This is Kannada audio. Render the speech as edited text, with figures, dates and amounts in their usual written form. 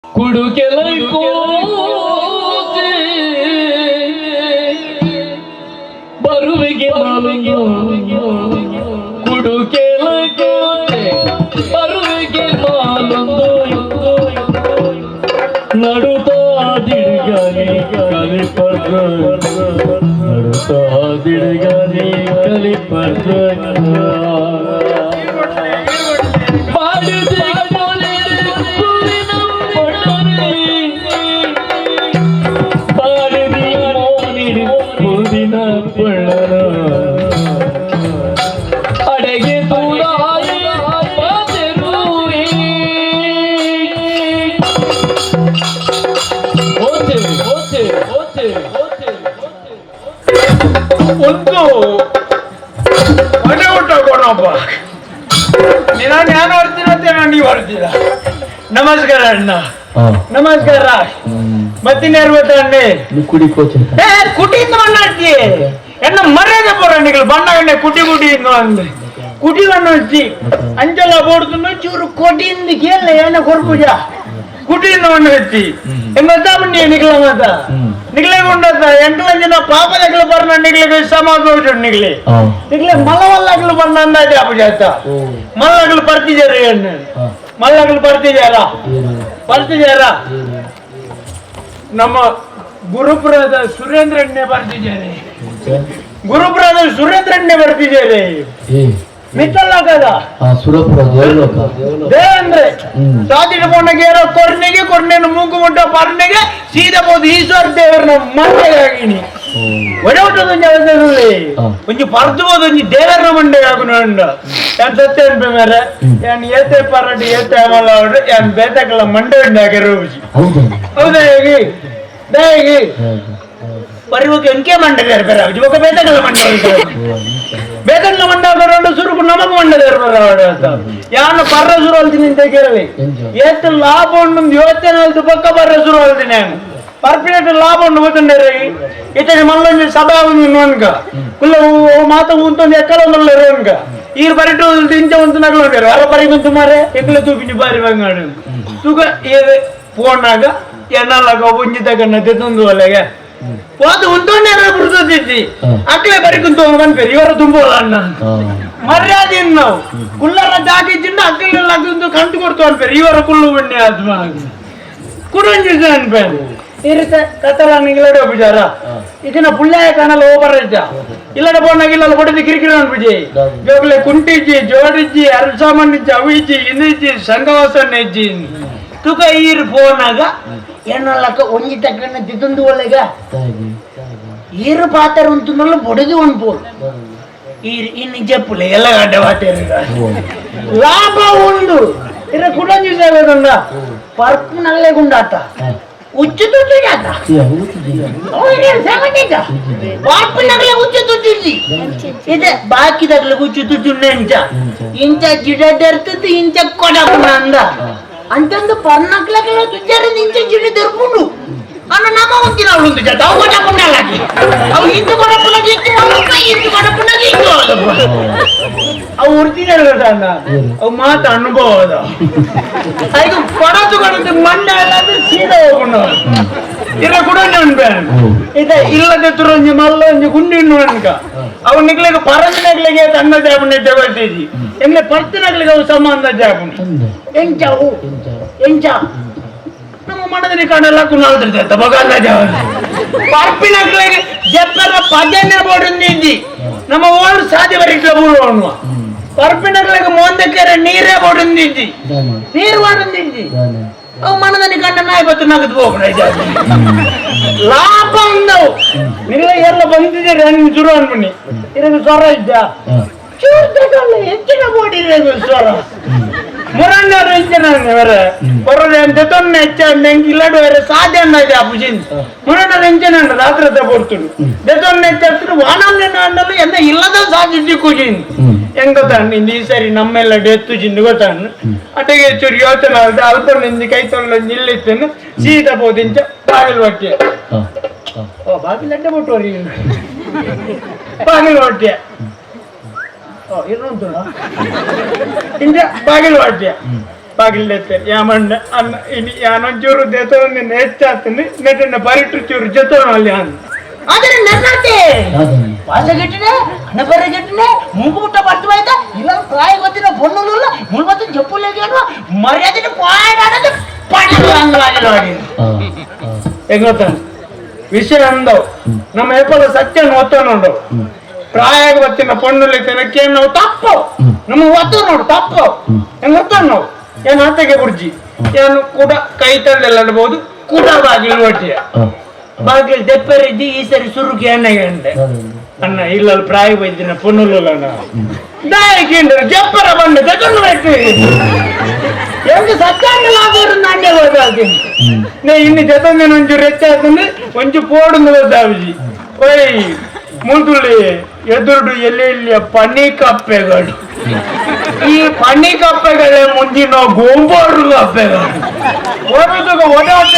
ಕುಡುಕೆಲ ಬರುವಿಗೆ ಕುಡುಕೆಲ ಬರುವಿಗೆ ನಡುತ್ತಾ ದಿಡ್ಗನಿ ಕಲಿಪದ್ರ ನಡುತ್ತಾ ದಿಡ್ಗನಿ ಕಲಿಪದ್ರ ಅಡೆಗೆ ಒಂದು ಮನೆ ಊಟ ಕೊಡಪ್ಪ ನಾನು ಹೊರ್ತೀನಂತೆ ನೀವು ಹೊರ್ತೀರ. ನಮಸ್ಕಾರ ಅಣ್ಣ. ನಮಸ್ಕಾರ. ಮತ್ತಿನ್ಯಾರು ಗೊತ್ತಣ್ಣೆ ಕುಟಿಯಿಂದ ಮಣ್ಣಾಡ್ತಿ ಎನ್ನ ಮರ್ಯಾದೆ ಪೋರಾಣಿಗಳು ಬಣ್ಣ ಎಣ್ಣೆ ಕುಟಿ ಅಂದ್ರೆ ಕುಟಿ ಬಣ್ಣ ಹಚ್ಚಿ ಅಂಚೆಲ್ಲ ಬೋಡ್ತು ಚೂರು ಕೋಟಿಯಿಂದ ಕೇಳ ಎಣ್ಣೆ ಕೊರ್ಪುಜ ಕುಟಿಯಿಂದ ಮಣ್ಣು ಹಚ್ಚಿ ಎಂಬತ್ತಾ ಬಣ್ಣಿ ನಿಗ್ಲ ಮಾತ ನಿಗ್ಲೆ ಕೊಂಡತ್ತ ಎಂಟು ಜನ ಪಾಪ ನಗಲು ಬರ್ನ ನಿಗ್ಲಿಗೆ ಸಮಾಜ ನಿಗ್ಲಿ ನಿಗ್ಲೆ ಮಲವಲ್ಲಗಳು ಬರ್ನ ಅಂದಾಜೆ ಅಪಜಾತ ಮಲ್ಲಗಳು ಬರ್ತಿದ್ದಾರೆ ಎಣ್ಣೆ ಮಲ್ಲಗಳು ಬರ್ತಿದ್ದಾರ ನಮ್ಮ ಗುರುಪುರದ ಸುರೇಂದ್ರಣ್ಣೆ ಬರ್ತಿದ್ದಾರೆ. ಗುರುಪುರದ ಸುರೇಂದ್ರಣ್ಣೆ ಬರ್ತಿದ್ದಾರೆ. ಮಿತ್ತಲ್ಲಾಗದ ದೇವಂದ್ರೆ ಸಾಧಿನ ಪೊಣ್ಣಗೇರೋ ಕೊರ್ನೆಗೆ ಮೂಗು ಮುಟ್ಟ ಪರ್ನೆಗೆ ಸೀದಾ ಬೋದು ಈಶ್ವರ ದೇವರನ ಮಂಡೆಗಾಗಿನಿ ಒಡವಟದೊಂದು ಅವಧಿ ಒಂಜಿ ಪರ್ದುಬೋದು ಒಂಜಿ ದೇವರನ ಮಂಡೆಗಾಗುನ ಯಾನ್ ಸತ್ಯ ಅನ್ಪೆ ಮೇರೆ ಯಾನ್ ಏತೆ ಪರಡಿ ಏತೆ ಅಮಲ ಅವ್ರೆ ಯಾನ್ ಬೇತಕಲ ಮಂಡೆ ಉಂಡಾಗೆ ರೋಜಿ ಹೌದಾ ಹೇಗೆ ಹೇಗೆ ಪರಿವಕ್ಕೆ ಎಂಕೆ ಮಂಡದ ಬೇರೆ ఒక ಬೇತಕಲ ಮಂಡೆ ಬೇತಕಲ ಮಂಡ ಸುರುಕು ನಮಗ್ ಮಂಡದ ಯಾನು ಪರ್ರ ಸುರು ಅಲ್ತೀನಿ ಅಂತ ಕೇಳಲಿ ಏತ್ ಲಾಭ ಉಂಡು ಯೋಚನೆ ಪಕ್ಕ ಪರ್ರ ಸುರು ಅಲ್ತೀನಿ ನಾನು ಪರ್ಪಿನಟ್ ಲಾಭ ಉಂಡು ಗೊತ್ತಂಡೇ ಇತನೆ ಮಲ್ಲೊಂದು ಸಭಾ ಅನ್ಕ ಕುಲ್ಲ ಮಾತ ಉಂತೊಂದು ಎಕ್ಕಲ ಮಲ್ಲರು ಅನ್ಕ ಈರು ಪರಿಟು ಇಂಚ ಒಂದು ನಗಲು ಅರ ಪರಿಗಂತು ಮಾರೆ ಎಕ್ಕಲ ತೂಪಿನಿ ಬಾರಿ ಬಂಗಾಡು ತೂಕ ಏದು ಫೋನಾಗ ಎನ್ನಲಾಗ ಒಂಜಿ ತಗನ್ನ ತೆತ್ತೊಂದು ಅಲೆಗೆ పోతు ఉంటూనే పుడుతుంది అట్లే పరికుంటూ కనిపేరు ఎవరు తుంపోల అన్న మర్యాద ఎన్నావు కుల్లర దాటిచ్చిండు అక్కలు లగ్గుంటూ కంటు కొడుతూ అనిపారు ఎవరు కుళ్ళు ఉండే ఆత్మ కుడం చేసి అనిపారు ఇరితే కథలన్నీ ఇల్లడే ఒప్పించారా ఇచ్చిన పుల్లాయ కణాలు ఓపరచ్చా ఇల్లడ పోయినా ఇళ్ళలో పొడిది కిరికిరి అనిపించి జోకులే కుంటిచ్చి జోడిచ్చి అరసామన్నిచ్చి అవి ఇచ్చి ఇది ఇచ్చి సంఘవాసాన్ని ఇచ్చి ತುಕ ಈರು ಫೋನಾಗ ಏನಲ್ಲಕ ಒಂಜಿ ತಕ್ಕನ್ನ ತಿಂದು ಒಳ್ಳೆಗ ಈರು ಪಾತ್ರ ಉಂಟು ಬೊಡದು ಉಂಟು ಈರು ಇನ್ನು ಜಪ್ಪುಲೆ ಎಲ್ಲ ಗಡ್ಡೆ ವಾಟೇರಿಗ ಲಾಭ ಉಂಡು ಇರ ಕುಡಂಜಿ ಸೇವೆದಂಗ ಪರ್ಪು ನಲ್ಲೆ ಗುಂಡಾತ ಉಚ್ಚು ತುಟ್ಟಿಗಾತ ಪರ್ಪು ನಗಲೆ ಉಚ್ಚು ತುಟ್ಟಿಸಿ ಇದೆ ಬಾಕಿದಾಗಲೆ ಉಚ್ಚು ತುಟ್ಟು ಇಂಚ ಜಿಡರ್ತಿದ್ದು ಇಂಚ ಕೊಡಪುನ ಅಂದ అంతందు పర్నక్లకల తుజారు నించే జిడి దొరుకును అన్న నమ ఉంచిన ఉంది జత అవట పుండాలకి అవు ఇందు కొడ పునకి ఇందు కొడ పునకి అవు ఒరిజినల్ కదా అన్న అవు మాత అనుభವದ ಐದು ಪಡತು ಕಡದು ಮಂಡಾಲಾದ ಸೀದಾ ಹೋಗುಣ ಇರ ಕೂಡ ಉಂಟು ಇದೆ ಇಲ್ಲದೆ ತುರಂಜಿ ಮಲ್ಲೊಂಜಿ ಗುಂಡಿನ್ನು ಅನ್ಕ ಅವು ನಿಗ್ಲಿಗೆ ಪರದಿನಗ್ಲಿಗೆ ತನ್ನ ಜಾಪುಣ್ಯ ಜಗತ್ತಿಜಿ ಎಮ್ಲೆ ಪರ್ತಿನಗ್ಲಿಗೆ ಅವು ಸಂಬಂಧ ಜಾಪುಣ್ಯ ಎಂಚಾವು ಎಂಚ ನಮ್ಮ ಮನದಲ್ಲಿ ಕಾಣಲ್ಲ ಕುನಾಲ್ತಿರ್ತೈತ ಬಗಲ್ಲ ಜಾವ ಪರ್ಪಿನಗ್ಲಿಗೆ ಜಪ್ಪರ ಪದ್ಯನೇ ಬೋಡಿಂದಿ ನಮ್ಮ ಓಲ್ಡ್ ಸಾಧ್ಯ ಬರೀಟ್ಲ ಬೂರುವಣ್ಣು ಪರ್ಪಿನಗ್ಲಿಗೆ ಮೋಂದಕೆರೆ ನೀರೇ ಬೋಡಿಂದಿ ನೀರು ಮಾಡಿಂದಿ ಅವು ಮನದಲ್ಲಿ ಕಂಡ ನಾಯ್ಬತ್ತು ನಗದು ಹೋಗ್ಬಿಡ ಲಾಭ ಉಂದವು ನಿಲ್ಲ ಎಲ್ಲ ಬಂದಿದ್ದೀರಿ ನಿಮ್ಗೆ ಶುರು ಅನ್ಬಣ್ಣಿ ಇದಕ್ಕೆ ಸ್ವರ ಇದ್ದ ಹೆಚ್ಚಿನ ಬೋಡಿದ್ರೆ ಸ್ವರ ಮುರಣ್ಣರು ಹೆಚ್ಚಿನ ಹೊರಡೆ ಅಂತ ತೊನ್ನೆ ಹೆಚ್ಚಂಡೆ ಇಲ್ಲಡು ಬೇರೆ ಸಾಧ್ಯ ಅನ್ನದೆ ಆ ಪುಜಿನ್ ಮುರಣ್ಣರು ಹೆಂಚಿನ ರಾತ್ರಿ ಕೊಡ್ತುಡು ದೆತೊನ್ನೆ ಹೆಚ್ಚು ವಾಣಮ್ನ ಅಂಡಲು ಎಂದ ಇಲ್ಲದ ಸಾಧ್ಯ ಕೂಜಿನ್ ಹೆಂಗ್ ಗೊತ್ತಾಂಡು ಈ ಸರಿ ನಮ್ಮೆಲ್ಲ ಡೆತ್ತು ಜಿಂದು ಗೊತ್ತಾಂಡು ಅಟಗೆ ಚೂರು ಯೋಚನೆ ಆದ ಅಲ್ಪೊಂದು ಕೈ ತೊಗೊಂಡು ನಿಲ್ಲಿತ್ತೇನು ಸೀದಾ ಬೋದಿಂಚ ಬಾಗಿಲು ಹೊಟ್ಟೆ ಓ ಬಾಗಿಲು ಅಡ್ಡೆ ಬಿಟ್ಟೋರಿ ಬಾಗಿಲು ಹೊಟ್ಟೆ ಓ ಇನ್ನೊಂದು ಇಂಚ ಬಾಗಿಲು ಹೊಟ್ಟೆ ಬಾಗಿಲ್ದೆತ್ತೆ ಯಾಮಣ್ಣ ಅನ್ನ ಇನಿ ಯಾನೊಂಚೂರು ಜೊತೆ ಹೆಚ್ಚಾತನೆ ನೆಟ್ಟನ್ನ ಬರಿಟ್ಟು ಚೂರು ಜೊತೆ ಅಲ್ಲಿ ಅನ್ನ ಆದರೆ ನನ್ನತ್ತೆ ವಾಸಗೆಟ್ಟಿನ ಅನಬರಗೆಟ್ಟಿನ ಮೂಗುಮುಟ್ಟ ಬರ್ತಾಯ್ತ ಇಲ್ಲ ಪ್ರಾಯ ಗೊತ್ತಿನ ಬೊಣ್ಣುಲ್ಲ ಮುಳ್ಬತ್ತು ಜಪ್ಪುಲೇಗೇನು ಮರ್ಯಾದೆ ಪಾಡಾಡೋದು ಪಡಂಗಾಗಿ ನೋಡಿ ಹೆಂಗ್ ಗೊತ್ತ ವಿಷಯ ಅಂದವು ನಮ್ಮ ಏಪಲ ಸತ್ಯ ಒತ್ತ ನೋಡು ಪ್ರಾಯ ಗೊತ್ತಿನ ಪೊಣ್ಣುಲಿ ತನಕ್ಕೆ ನಾವು ತಪ್ಪು ನಮ್ಮ ಒತ್ತು ನೋಡು ತಪ್ಪು ಹೆಂಗ್ ಗೊತ್ತ ನಾವು ಏನು ಆತಗೆ ಬುರ್ಜಿ ಏನು ಕೂಡ ಕೈ ತಂದೆಲ್ಲಬಹುದು ಕೂಡ ಬಾಗಿಲು ಒಟ್ಟಿಯ ಬಾಗಿಲು ದೆಪ್ಪರಿದ್ದಿ ಈ ಸರಿ ಸುರುಕಿ ಅಣ್ಣಗೆ ಅಂದೆ ಅಣ್ಣ ಇಲ್ಲ ಪ್ರಾಯ ಬೈದಿನ ಪೊನ್ನುಲ್ಲ ದಾಯಕಿಂಡ್ರು ಜಪ್ಪರ ಬಂದು ತಗೊಂಡು ಬಿಟ್ಟು ಹೆಂಗೆ ಸತ್ಯಾಂಗಲಾದವರು ನಾಣ್ಯ ಹೋದಾಗ್ತೀನಿ ಇನ್ನು ಜೊತೆ ಒಂಚೂರು ಹೆಚ್ಚಾಗ್ತಂದ್ರೆ ಒಂಚು ಪೋಡು ದಾವಿಜಿ ಓಯ್ ಮುದುಳಿ ಎದುರು ಎಲ್ಲೆಲ್ಲಿಯ ಪನಿ ಕಪ್ಪೆಗಳು ಈ ಪನಿ ಕಪ್ಪೆಗಳೇ ಮುಂದಿನ ಗೋಂಬೋರು ಕಪ್ಪೆಗಳು ಓಡೋದಾಗ ಓಡಾಟ